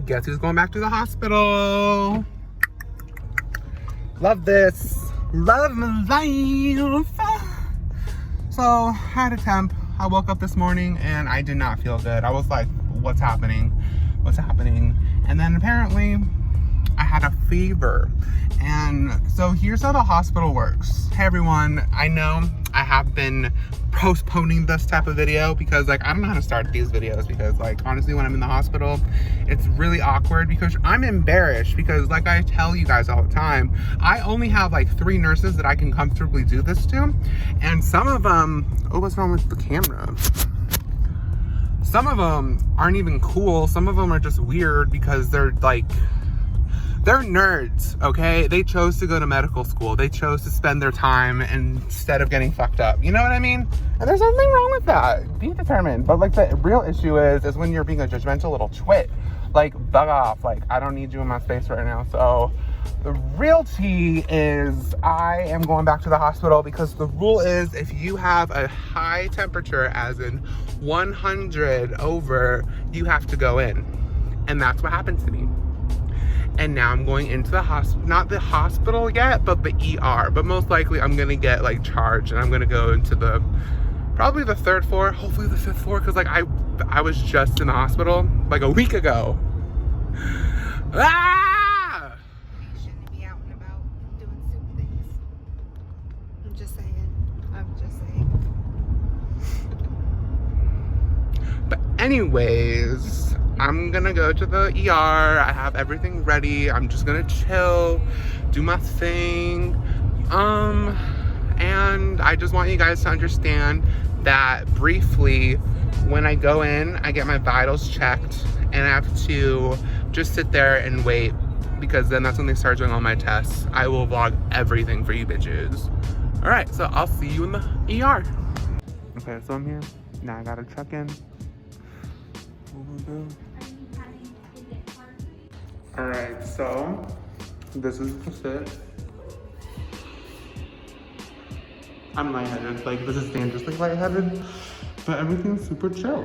Guess who's going back to the hospital? Love this. Love my life. So, I had a temp. I woke up this morning and I did not feel good. I was like, what's happening? What's happening? And then apparently, I had a fever. And so here's how the hospital works. Hey everyone, I know I have been postponing this type of video because like I don't know how to start these videos because like honestly when I'm in the hospital it's really awkward because I'm embarrassed because like I tell you guys all the time, I only have like 3 nurses that I can comfortably do this to, and some of them, oh, what's wrong with the camera? Some of them aren't even cool. Some of them are just weird because they're nerds, okay? They chose to go to medical school. They chose to spend their time instead of getting fucked up. You know what I mean? And there's nothing wrong with that. Be determined. But like the real issue is when you're being a judgmental little twit. Like, bug off. Like, I don't need you in my space right now. So the real tea is I am going back to the hospital because the rule is if you have a high temperature, as in 100 over, you have to go in. And that's what happened to me. And now I'm going into the hospital, not the hospital yet, but the ER. But most likely I'm gonna get like charged and I'm gonna go into probably the 3rd floor, hopefully the 5th floor. Cause like I was just in the hospital like a week ago. Ah! You shouldn't be out and about doing stupid things. I'm just saying. But anyways, I'm gonna go to the ER. I have everything ready. I'm just gonna chill, do my thing. And I just want you guys to understand that briefly, when I go in, I get my vitals checked and I have to just sit there and wait because then that's when they start doing all my tests. I will vlog everything for you bitches. All right, so I'll see you in the ER. Okay, so I'm here. Now I gotta check in. Alright, so this is just it. I'm lightheaded, like this is dangerously lightheaded, but everything's super chill.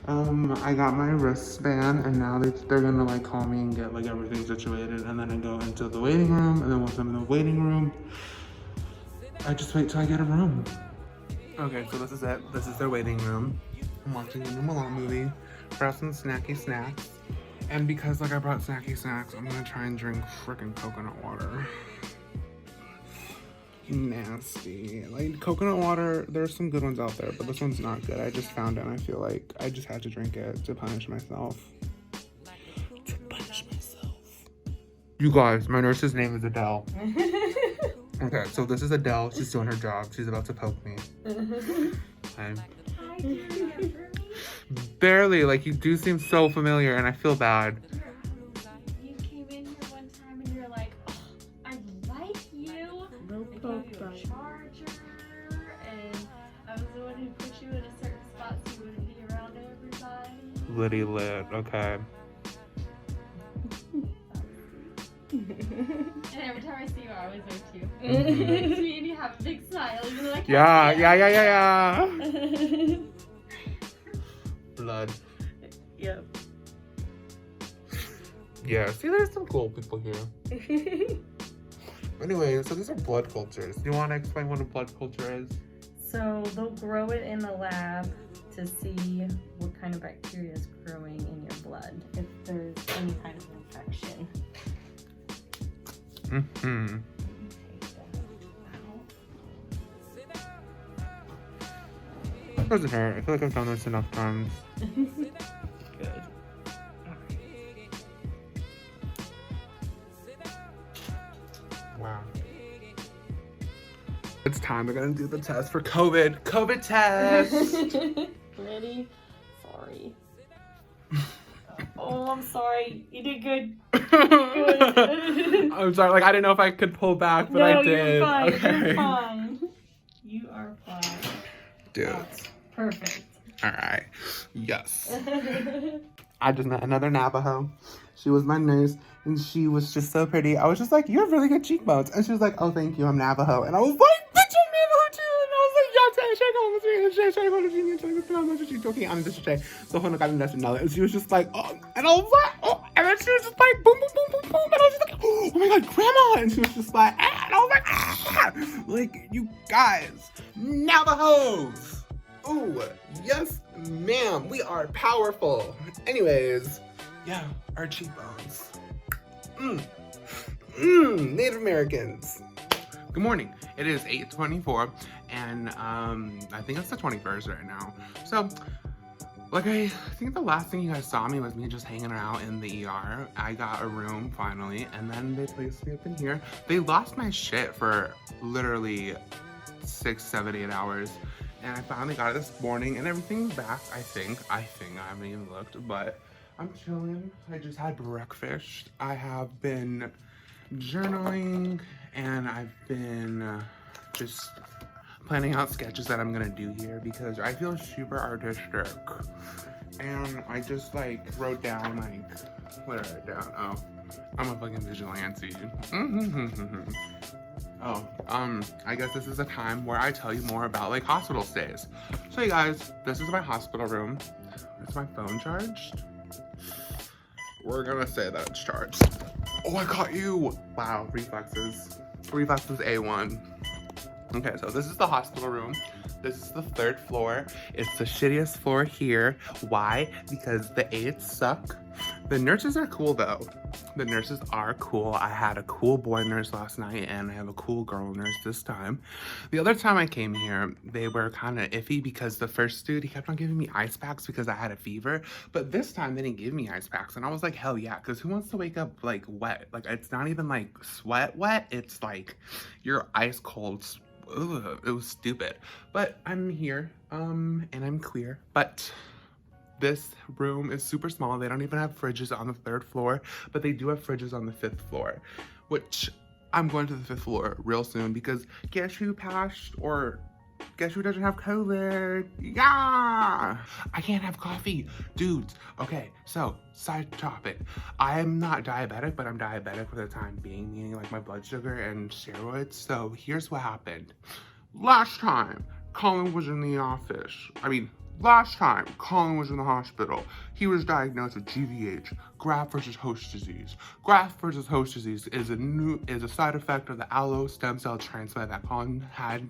I got my wristband and now they're gonna like call me and get like everything situated, and then I go into the waiting room, and then once I'm in the waiting room, I just wait till I get a room. Okay, so this is it. This is their waiting room. I'm watching a new Malone movie. Brought some snacky snacks. And because like I brought snacky snacks, I'm gonna try and drink freaking coconut water. Nasty. Like coconut water, there's some good ones out there, but this one's not good. I just found it and I feel like I just had to drink it to punish myself. You guys, my nurse's name is Adele. Okay, so this is Adele. She's doing her job. She's about to poke me. Hi. Barely, like you do seem so familiar and I feel bad. You came in here one time and you're like, oh, I like you. I gave you a charger and I was the one who put you in a certain spot so you wouldn't be around everybody. Litty lit, okay. And every time I see you, I always wave to you. You look me and you have a big smile. You're like, Yeah. Blood. Yep. Yeah, see, there's some cool people here. Anyway, so these are blood cultures. Do you want to explain what a blood culture is? So they'll grow it in the lab to see what kind of bacteria is growing in your blood, if there's any kind of infection. Mm-hmm. It doesn't hurt. I feel like I've done this enough times. Good. Wow. It's time. We're gonna do the test for COVID. COVID test! Ready? Sorry. Oh, I'm sorry. You did good. I'm sorry. Like, I didn't know if I could pull back, but I did. You're fine. Okay. You're fine. You are fine. Dude. That's perfect. All right. Yes. I just met another Navajo. She was my nurse, and she was just so pretty. I was just like, you have really good cheekbones. And she was like, oh, thank you. I'm Navajo. And I was like, bitch, I'm Navajo too. And I was like, yeah, shake on with me. So when I got invested in all that, she was just like, oh, and I was like, oh, and then she was just like, boom, boom, boom, boom, boom, and I was just like, oh my God, grandma, and she was just like, ah, and I was like, ah, like, you guys, now the hose. Ooh, yes, ma'am, we are powerful. Anyways, yeah, our cheekbones. Native Americans. Good morning. It is 8:24, and I think it's the 21st right now. So, like, I think the last thing you guys saw me was me just hanging out in the ER. I got a room finally, and then they placed me up in here. They lost my shit for literally 6, 7, 8 hours, and I finally got it this morning, and everything's back. I think. I haven't even looked, but I'm chilling. I just had breakfast. I have been journaling, and I've been just planning out sketches that I'm gonna do here because I feel super artistic. And I just like wrote down like, what did I write down? Oh, I'm a fucking vigilante. Oh, I guess this is a time where I tell you more about like hospital stays. So you guys, this is my hospital room. Is my phone charged? We're gonna say that it's charged. Oh, I caught you. Wow, reflexes. Reflexes A1. Okay, so this is the hospital room. This is the 3rd floor. It's the shittiest floor here. Why? Because the aides suck. The nurses are cool though. The nurses are cool. I had a cool boy nurse last night and I have a cool girl nurse this time. The other time I came here, they were kind of iffy because the first dude, he kept on giving me ice packs because I had a fever. But this time they didn't give me ice packs and I was like, hell yeah, because who wants to wake up like wet? Like it's not even like sweat wet. It's like you're ice cold. Ugh, it was stupid. But I'm here, and I'm queer. But this room is super small. They don't even have fridges on the 3rd floor, but they do have fridges on the 5th floor, which I'm going to the 5th floor real soon because guess who passed or guess who doesn't have COVID? Yeah! I can't have coffee. Dudes, okay, so side topic. I am not diabetic, but I'm diabetic for the time being, meaning like my blood sugar and steroids. So here's what happened. Last time, Collin was in the office. Last time, Collin was in the hospital. He was diagnosed with GVH, graft versus host disease. Graft versus host disease is a side effect of the allo stem cell transplant that Collin had.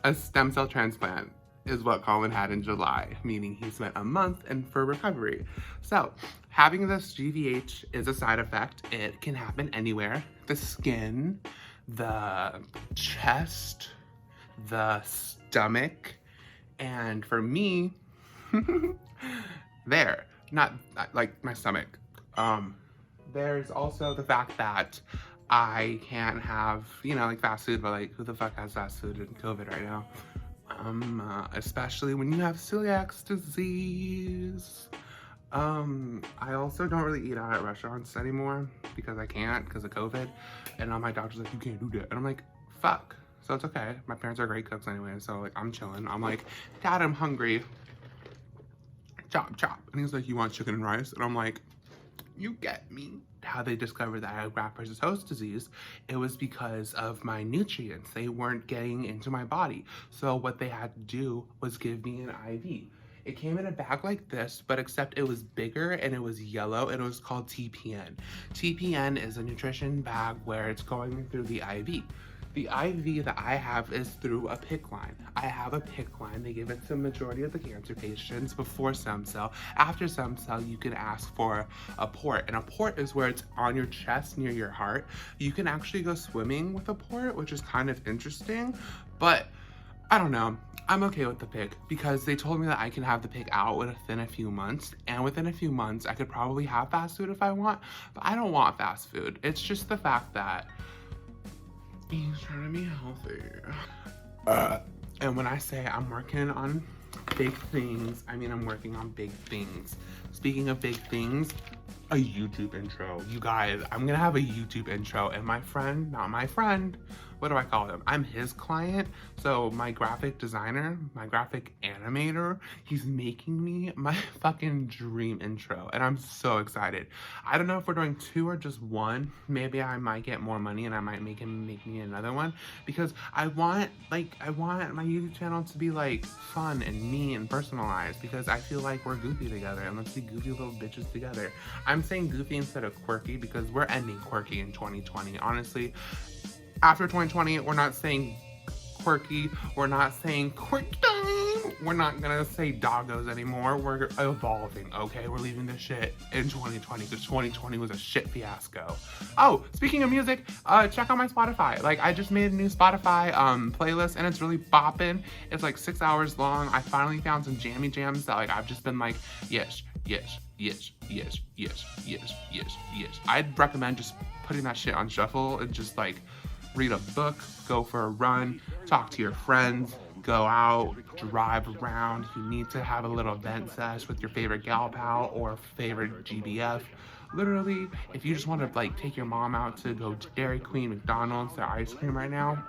A stem cell transplant is what Collin had in July, meaning he spent a month for recovery. So having this GVH is a side effect. It can happen anywhere. The skin, the chest, the stomach, and for me, there, not like my stomach. There's also the fact that I can't have, like fast food, but like who the fuck has fast food in COVID right now? Especially when you have celiac disease. I also don't really eat out at restaurants anymore because I can't because of COVID. And all my doctor's like, you can't do that. And I'm like, fuck. So it's okay. My parents are great cooks anyway. So like, I'm chilling. I'm like, Dad, I'm hungry. Chop, chop. And he's like, you want chicken and rice? And I'm like, you get me. How they discovered that I had graft versus host disease, it was because of my nutrients. They weren't getting into my body. So what they had to do was give me an IV. It came in a bag like this, but except it was bigger and it was yellow and it was called TPN. TPN is a nutrition bag where it's going through the IV. The IV that I have is through a PICC line. I have a PICC line. They give it to the majority of the cancer patients before stem cell. After stem cell, you can ask for a port. And a port is where it's on your chest near your heart. You can actually go swimming with a port, which is kind of interesting. But I don't know. I'm okay with the PICC because they told me that I can have the PICC out within a few months. And within a few months, I could probably have fast food if I want. But I don't want fast food. It's just the fact that he's trying to be healthy. And when I say I'm working on big things, I mean I'm working on big things. Speaking of big things, a YouTube intro. You guys, I'm gonna have a YouTube intro, and my friend, not my friend, what do I call him? I'm his client. So my graphic designer, my graphic animator, he's making me my fucking dream intro. And I'm so excited. I don't know if we're doing 2 or just 1. Maybe I might get more money and I might make him make me another one, because I want my YouTube channel to be like fun and me and personalized, because I feel like we're goofy together and let's be goofy little bitches together. I'm saying goofy instead of quirky because we're ending quirky in 2020. Honestly, after 2020, we're not saying quirky, we're not saying quirky, we're not gonna say doggos anymore. We're evolving, okay? We're leaving this shit in 2020 because 2020 was a shit fiasco. Oh, speaking of music, check out my Spotify. Like, I just made a new Spotify playlist and it's really bopping. It's like 6 hours long. I finally found some jammy jams that like I've just been like, yes, yes, yes, yes, yes, yes, yes, yes. I'd recommend just putting that shit on shuffle and just like read a book, go for a run, talk to your friends, go out, drive around. You need to have a little vent sesh with your favorite gal pal or favorite GBF. Literally, if you just want to like take your mom out to go to Dairy Queen, McDonald's, their ice cream right now,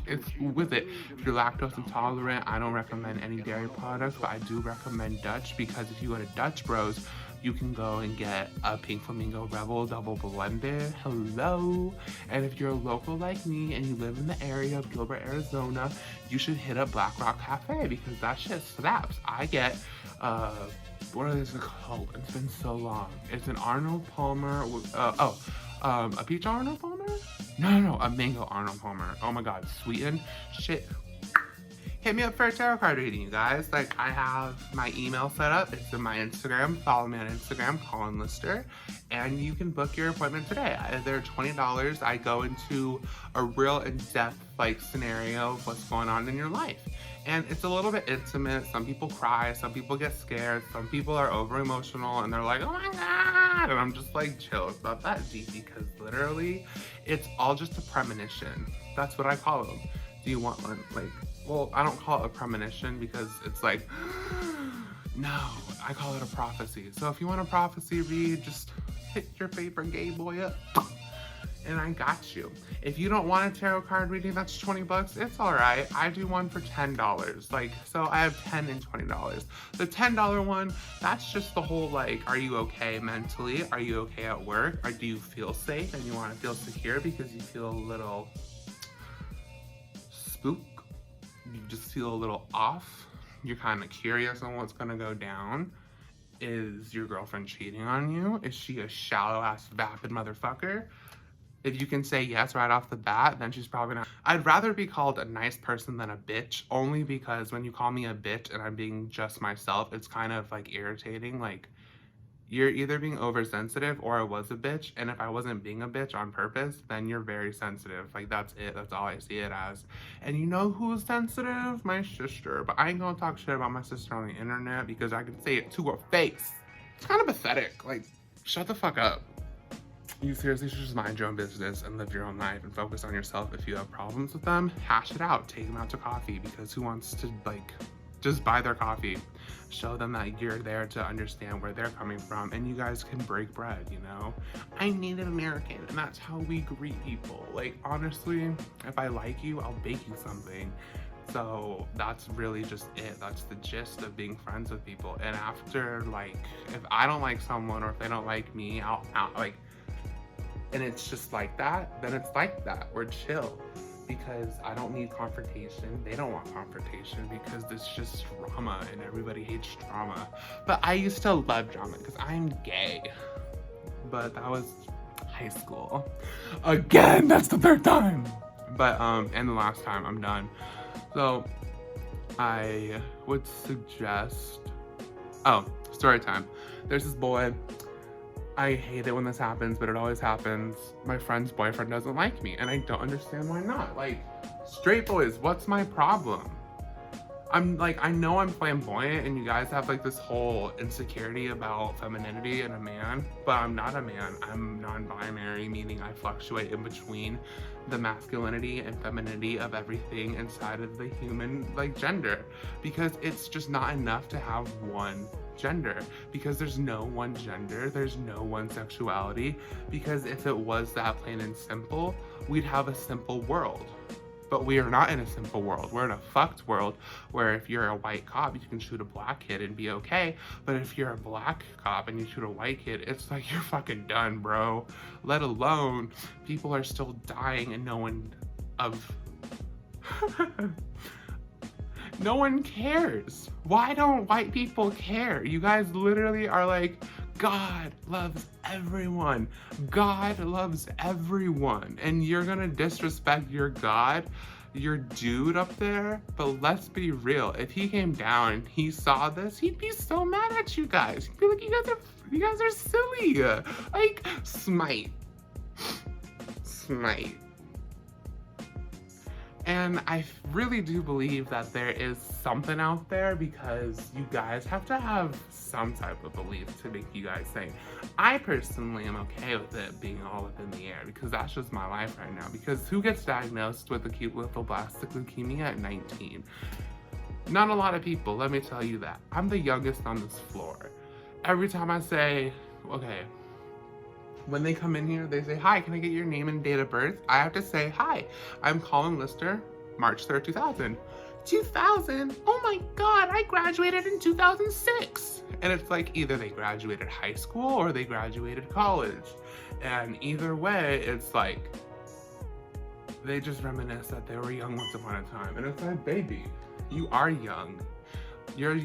it's with it. If you're lactose intolerant, I don't recommend any dairy products, but I do recommend Dutch, because if you go to Dutch Bros, you can go and get a Pink Flamingo Rebel double blended. Hello. And if you're a local like me and you live in the area of Gilbert, Arizona, you should hit up Black Rock Cafe, because that shit slaps. I get what is it called? It's been so long. It's an Arnold Palmer a peach Arnold Palmer? No, a mango Arnold Palmer. Oh my god, sweetened shit. Hit me up for a tarot card reading, you guys. Like, I have my email set up. It's in my Instagram. Follow me on Instagram, Collin Lister, and you can book your appointment today. They're $20. I go into a real in-depth like scenario of what's going on in your life. And it's a little bit intimate. Some people cry, some people get scared, some people are over emotional and they're like, oh my god. And I'm just like, chill, it's not that deep, because literally it's all just a premonition. That's what I call them. Do you want one? Like, well, I don't call it a premonition because it's like, no, I call it a prophecy. So if you want a prophecy read, just hit your favorite gay boy up and I got you. If you don't want a tarot card reading that's 20 bucks, it's all right. I do one for $10. Like, so I have $10 and $20. The $10 one, that's just the whole like, are you okay mentally? Are you okay at work? Or do you feel safe and you want to feel secure because you feel a little spook? You just feel a little off. You're kind of curious on what's gonna go down. Is your girlfriend cheating on you? Is she a shallow ass vapid motherfucker? If you can say yes right off the bat, then she's probably not. I'd rather be called a nice person than a bitch, only because when you call me a bitch and I'm being just myself, it's kind of like irritating. Like, you're either being oversensitive or I was a bitch, and if I wasn't being a bitch on purpose, then you're very sensitive. Like, that's it. That's all I see it as. And you know who's sensitive? My sister. But I ain't gonna talk shit about my sister on the internet because I can say it to her face. It's kind of pathetic. Like, shut the fuck up. You seriously should just mind your own business and live your own life and focus on yourself. If you have problems with them, hash it out. Take them out to coffee, because who wants to, like, just buy their coffee? Show them that you're there to understand where they're coming from and you guys can break bread, you know? I'm Native American and that's how we greet people. Like, honestly, if I like you, I'll bake you something. So that's really just it. That's the gist of being friends with people. And after, like, if I don't like someone or if they don't like me, I'll like, and it's just like that, then it's like that. We're chill. Because I don't need confrontation. They don't want confrontation because it's just drama and everybody hates drama. But I used to love drama because I'm gay. But that was high school. Again, that's the 3rd time. But, and the last time, I'm done. So, I would suggest, oh, story time. There's this boy. I hate it when this happens, but it always happens. My friend's boyfriend doesn't like me, and I don't understand why not. Like, straight boys, what's my problem? I'm like, I know I'm flamboyant, and you guys have like this whole insecurity about femininity in a man, but I'm not a man. I'm non-binary, meaning I fluctuate in between the masculinity and femininity of everything inside of the human, like, gender, because it's just not enough to have one gender, because there's no one gender, there's no one sexuality, because if it was that plain and simple, we'd have a simple world. But we are not in a simple world. We're in a fucked world where if you're a white cop, you can shoot a black kid and be okay. But if you're a black cop and you shoot a white kid, it's like you're fucking done, bro. Let alone people are still dying and no one no one cares. Why don't white people care? You guys literally are like, God loves everyone. God loves everyone. And you're gonna disrespect your God, your dude up there? But let's be real. If he came down and he saw this, he'd be so mad at you guys. He'd be like, you guys are silly. Like, smite. Smite. And I really do believe that there is something out there, because you guys have to have some type of belief to make you guys sane. I personally am okay with it being all up in the air, because that's just my life right now. Because who gets diagnosed with acute lymphoblastic leukemia at 19? Not a lot of people, let me tell you that. I'm the youngest on this floor. Every time I say, okay, when they come in here, they say, hi, can I get your name and date of birth? I have to say, hi, I'm Collin Lister, March 3rd, 2000. 2000? Oh my God, I graduated in 2006. And it's like either they graduated high school or they graduated college. And either way, it's like, they just reminisce that they were young once upon a time. And it's like, baby, you are young. Your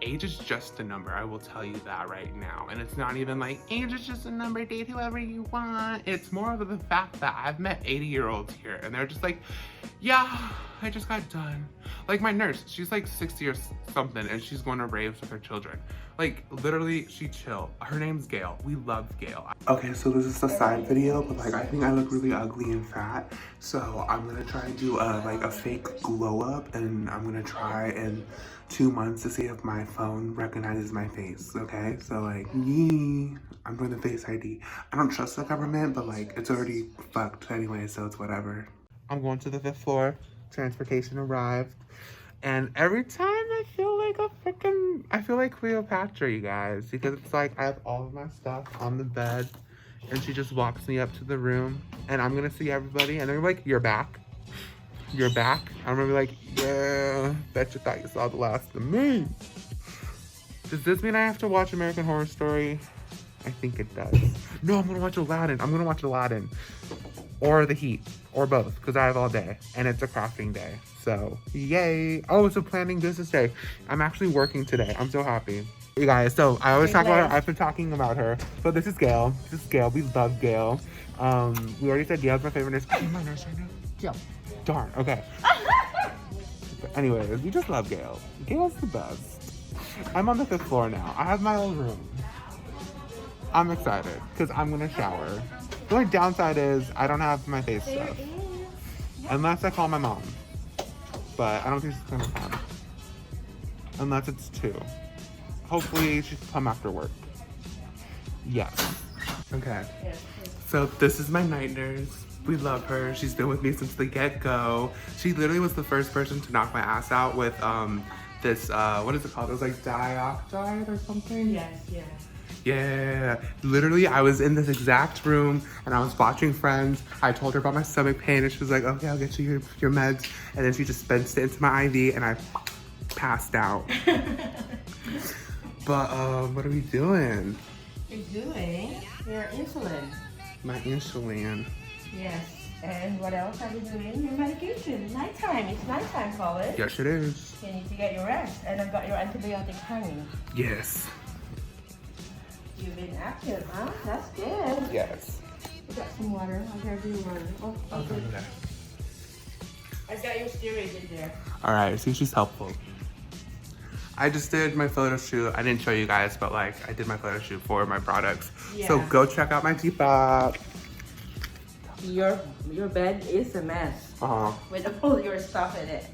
age is just a number, I will tell you that right now. And it's not even like, age is just a number, date whoever you want. It's more of the fact that I've met 80-year-olds here and they're just like, yeah, I just got done. Like my nurse, she's like 60 or something and she's going to raves with her children. Like literally, she chill. Her name's Gail. We love Gail. Okay, so this is a side video, but like I think I look really ugly and fat. So I'm gonna try and do a fake glow up, and I'm gonna try in 2 months to see if my phone recognizes my face, okay? So like, yee, I'm doing the Face ID. I don't trust the government, but like it's already fucked anyway, so it's whatever. I'm going to the 5th floor. Transportation arrived. And every time I feel like Cleopatra, you guys, because it's like I have all of my stuff on the bed and she just walks me up to the room and I'm gonna see everybody and they're like, you're back. You're back. I'm gonna be like, yeah, bet you thought you saw the last of me. Does this mean I have to watch American Horror Story? I think it does. No, I'm gonna watch Aladdin. I'm gonna watch Aladdin. Or The Heat. Or both, because I have all day. And it's a crafting day. So, yay. Oh, it's a planning business day. I'm actually working today. I'm so happy. You guys, so I always talk about her. I've been talking about her. But this is Gail. This is Gail. We love Gail. We already said Gail's my favorite nurse. Oh, my nurse right now. Gail. Darn. Okay. Anyways, we just love Gail. Gail's the best. I'm on the 5th floor now. I have my own room. I'm excited because I'm gonna shower. The only downside is I don't have my face stuff. Unless I call my mom. But I don't think she's gonna come. Unless it's 2. Hopefully she can come after work. Yes. Okay. So this is my night nurse. We love her. She's been with me since the get-go. She literally was the first person to knock my ass out with this, what is it called? It was like dioxide or something? Yes, yeah. Yeah, literally I was in this exact room and I was watching Friends. I told her about my stomach pain and she was like, okay, I'll get you your meds. And then she dispensed it into my IV and I passed out. But what are we doing? You're doing your insulin. My insulin. Yes. And what else are you doing? Your medication. Nighttime. It's nighttime, Collin. Yes, it is. You need to get your rest. And I've got your antibiotic hanging. Yes. You've been active, huh? That's good. Yes. You got some water. I'll grab you water. Oh, okay. I've got your steroids in there. All right, see, she's helpful. I just did my photo shoot. I didn't show you guys, but like I did my photo shoot for my products. Yeah. So go check out my depop. Your bed is a mess. With all your stuff in it.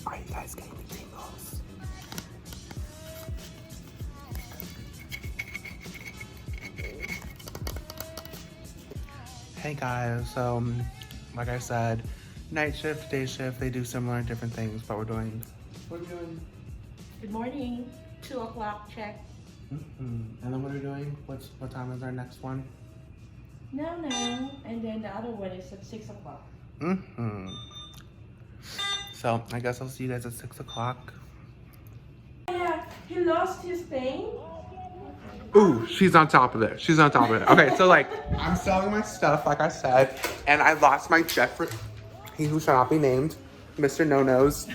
Are you guys getting the tingles? Hey guys, so like I said, night shift, day shift, they do similar different things, but we're doing Good morning. 2 o'clock check. And then what are we doing? What time is our next one? No, and then the other one is at 6 o'clock. So I guess I'll see you guys at 6 o'clock. Yeah, he lost his pain. Ooh, she's on top of it. She's on top of it. Okay, so like, I'm selling my stuff, like I said, and I lost my Jeffrey, he who shall not be named, Mr. No-Nos.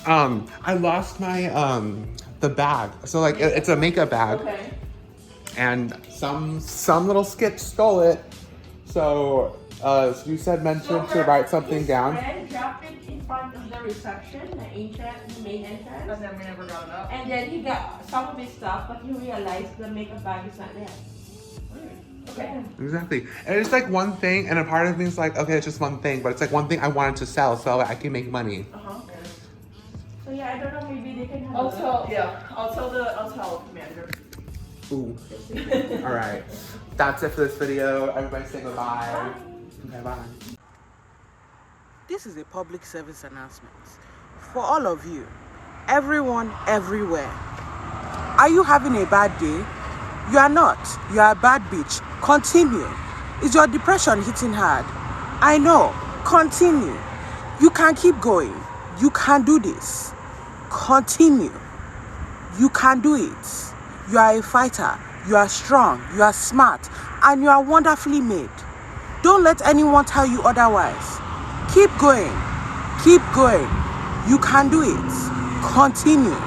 I lost my, the bag. So like, it's a makeup bag. Okay. And some little skit stole it. So, you said mention to write something down. Friend dropped it in front of the reception, the main entrance. And then we never got it up. And then he got some of his stuff, but he realized the makeup bag is not there. Okay. Exactly. And it's like one thing, and a part of me is like, okay, it's just one thing, but it's like one thing I wanted to sell so I can make money. So yeah, I don't know, maybe they can have Also, yeah, I'll tell the commander. Ooh. Alright. That's it for this video. Everybody say goodbye. Okay, bye. This is a public service announcement for all of you, everyone, everywhere. Are you having a bad day? You are not. You are a bad bitch. Continue. Is your depression hitting hard? I know. Continue. You can keep going. You can do this. Continue. You can do it. You are a fighter. You are strong. You are smart. And you are wonderfully made. Don't let anyone tell you otherwise. Keep going. Keep going. You can do it. Continue.